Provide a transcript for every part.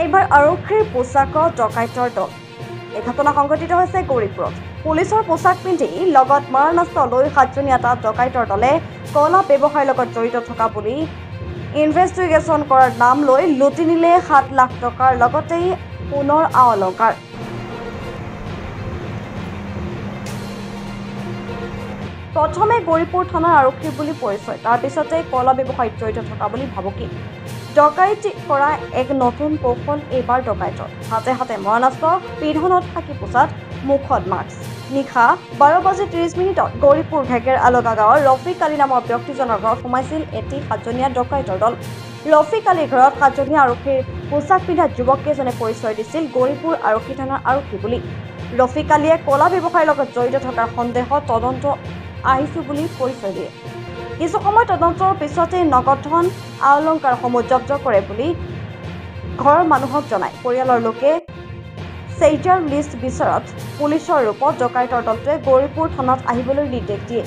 এইবাৰ আৰক্ষীৰ পোছাকত ডকাইতৰ দল। এই ঘটনা সংঘটিত হৈছে গৌৰীপুৰত। পুলিচৰ পোছাক পিন্ধি লগত মাৰণাস্ত্ৰ লৈ 7জনীয়া এটা ডকাইতৰ দলে কলা ব্যৱসায়ৰ লগত জড়িত থকা বুলি ইনভেষ্টিগেশ্যন কৰাৰ নাম লৈ লুটি নিলে 7 লাখ টকাৰ লগতে সোণৰ অলংকাৰ। প্ৰথমে গৌৰীপুৰ থানাৰ আৰক্ষী বুলি পৰিচয়, তাৰ পিছতে কলা ব্যৱসায়ত জড়িত থকা বুলি ভাবুকি। ডকাইতি কৰা এক নতুন কৌশল এইবাৰ ডকাইতৰ। হাতে হাতে মৰণাস্ত্ৰ, পিধনত খাকী পোছাক, মুখত মাস্ক। নিশা 12:30 গৌৰীপুৰ ঘেগেৰ আলগা গাঁৱৰ ৰফিক আলী নামৰ ব্যক্তিজনৰ ঘৰত সোমাইছিল এটি 7জনীয়া ডকাইতৰ দল। ৰফিক আলীৰ ঘৰত 7জনীয়া আৰক্ষীৰ পোছাক পিন্ধা যুৱককেইজনে পৰিচয় দিছিল গৌৰীপুৰ আৰক্ষী থানাৰ আৰক্ষী বুলি। ৰফিক আলীয়ে কলা ব্যৱসায়ৰ লগত জড়িত থকাৰ সন্দেহত তদন্ত আহিছো বুলি পৰিচয় দিয়ে। কিছু সময় তদন্তৰ পিছতে নগদ ধন অলংকাৰসমূহ জব্দ কৰে বুলি ঘৰৰ মানুহক জনায়। পৰিয়ালৰ লোকে চেইটাৰ লিষ্ট বিচাৰত পুলিচৰ ৰূপত ডকাইতৰ দলটোৱে গৌৰীপুৰ থানাত আহিবলৈ নিৰ্দেশ দিয়ে।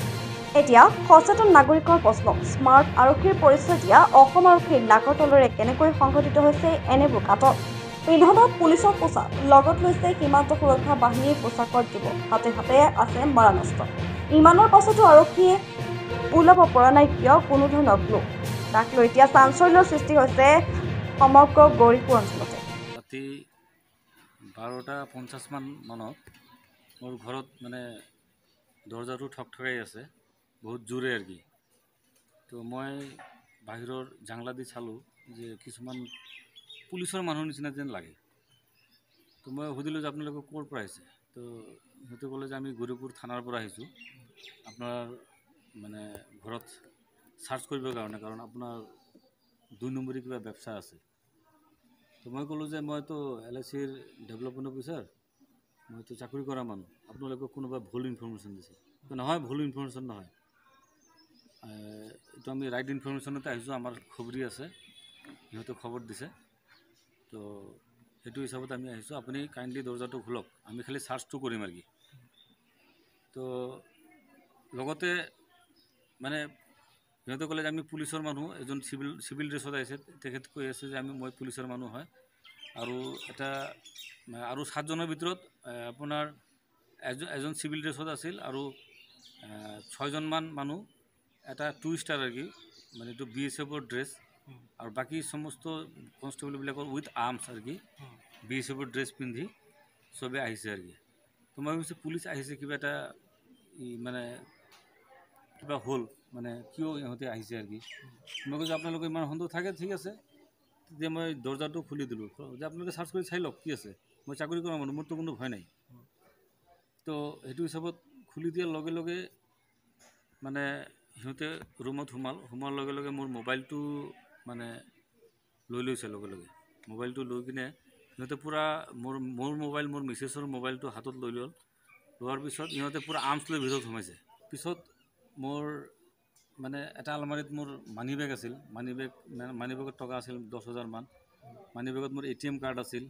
এতিয়া সচেতন নাগৰিকৰ প্ৰশ্ন, স্মাৰ্ট আৰক্ষীৰ পৰিচয় দিয়া অসম আৰক্ষীৰ নাকৰ তলৰে কেনেকৈ সংঘটিত হৈছে এনেবোৰ কাটক। পিন্ধনত পুলিচৰ পোছাক, লগত লৈছে সীমান্ত সুৰক্ষা বাহিনীৰ পোছাকৰ যুৱক, হাতে হাতে আছে মাৰণাস্ত্ৰ। ইমানৰ পাছতো আৰক্ষীয়ে ওলাব পৰা নাই কিয় কোনো ধৰণৰ ক্লু। তাক লৈ এতিয়া চাঞ্চল্যৰ সৃষ্টি হৈছে সমগ্ৰ গৌৰীপুৰ অঞ্চলতে। ৰাতি 12:50 মানত মোৰ ঘৰত মানে দৰ্জাটো ঠকঠকাই আছে, বহুত জোৰে আৰু কি। তো মই বাহিৰৰ জাংলা দি চালোঁ যে কিছুমান পুলিচৰ মানুহৰ নিচিনা যেন লাগে। তো মই সুধিলোঁ যে আপোনালোকে ক'ৰ পৰা আহিছে। তো সিহঁতে ক'লে যে আমি গৌৰীপুৰ থানাৰ পৰা আহিছোঁ আপোনাৰ মানে ঘৰত চাৰ্চ কৰিবৰ কাৰণে, কাৰণ আপোনাৰ 2 নম্বৰী কিবা ব্যৱস্থা আছে। তো মই ক'লোঁ যে মইতো LICৰ ডেভেলপমেণ্ট অফিচাৰ, মইতো চাকৰি কৰা মানুহ, আপোনালোকে কোনোবা ভুল ইনফৰমেশ্যন দিছে। তো নহয়, ভুল ইনফৰমেশ্যন নহয়, এইটো আমি ৰাইট ইনফৰমেশ্যনতে আহিছোঁ, আমাৰ খবৰি আছে, সিহঁতে খবৰ দিছে। তো সেইটো হিচাপত আমি আহিছোঁ, আপুনি কাইণ্ডলি দৰ্জাটো খোলক, আমি খালি চাৰ্চটো কৰিম আৰু কি। তো লগতে মানে সিহঁতে ক'লে যে আমি পুলিচৰ মানুহ, এজন চিভিল ড্ৰেছত আহিছে, তেখেত কৈ আছে যে মই পুলিচৰ মানুহ হয়। আৰু এটা আৰু 7জনৰ ভিতৰত আপোনাৰ এজন চিভিল ড্ৰেছত আছিল আৰু 6জনমান মানুহ এটা 2 ষ্টাৰ আৰু কি, মানে এইটো BSFৰ ড্ৰেছ, আৰু বাকী সমস্ত কনষ্টেবলবিলাকৰ উইথ আৰ্মছ আৰু কি, BSFৰ ড্ৰেছ পিন্ধি চবে আহিছে আৰু কি। তো মই ভাবিছোঁ পুলিচ আহিছে, কিবা এটা মানে কিবা হ'ল, মানে কিয় ইহঁতে আহিছে আৰু কি। মই কৈছোঁ আপোনালোকে ইমান সন্দেহ থাকে, ঠিক আছে। তেতিয়া মই দৰ্জাটো খুলি দিলোঁ যে আপোনালোকে চাৰ্চ কৰি চাই লওক কি আছে, মই চাকৰি কৰা মানুহ, মোৰতো কোনো ভয় নাই। তো সেইটো হিচাপত খুলি দিয়াৰ লগে লগে মানে সিহঁতে ৰুমত সোমোৱাৰ লগে লগে মোৰ মোবাইলটো মানে লৈ লৈছে লগে লগে। মোবাইলটো লৈ কিনে সিহঁতে পূৰা মোৰ মোবাইল, মোৰ মিছেছৰ মোবাইলটো হাতত লৈ ল'ল। লোৱাৰ পিছত ইহঁতে পূৰা আৰ্মছ লৈ ভিতৰত সোমাইছে। পিছত মোৰ মানে এটা আলমাৰীত মোৰ মানি বেগ আছিল, মানি বেগত টকা আছিল 10,000 মান। মানি বেগত মোৰ ATM কাৰ্ড আছিল,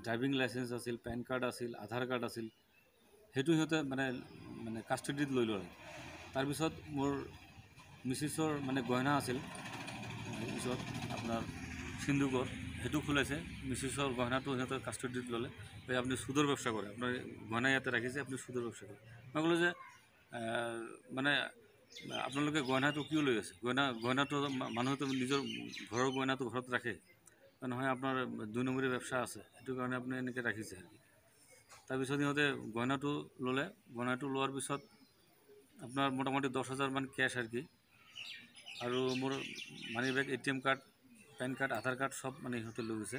ড্ৰাইভিং লাইচেঞ্চ আছিল, পেন কাৰ্ড আছিল, আধাৰ কাৰ্ড আছিল। সেইটো সিহঁতে মানে কাষ্টডিত লৈ ল'লে। তাৰপিছত মোৰ মিছেছৰ মানে গহনা আছিল, পিছত আপোনাৰ সিন্দুকৰ, সেইটো খোলাইছে। মিছেছৰ গহনাটো সিহঁতে কাষ্টডিত ল'লে, আপুনি সুদৰ ব্যৱস্থা কৰে, আপোনাৰ গহনা ইয়াতে ৰাখিছে, আপুনি সুদৰ ব্যৱস্থা কৰে। মই ক'লোঁ যে মানে আপোনালোকে গহনাটো কিয় লৈ আছে, গহনাটো মানুহেতো নিজৰ ঘৰৰ গহনাটো ঘৰত ৰাখে, নহয় আপোনাৰ 2 নম্বৰী ব্যৱস্থা আছে, সেইটো কাৰণে আপুনি এনেকৈ ৰাখিছে। তাৰপিছত সিহঁতে গহনাটো ল'লে। গহনাটো লোৱাৰ পিছত আপোনাৰ মোটামুটি 10,000 মান কেছ আৰু কি, আৰু মোৰ মানি বেগ, ATM কাৰ্ড, পেন কাৰ্ড, আধাৰ কাৰ্ড চব মানে সিহঁতে লৈ গৈছে।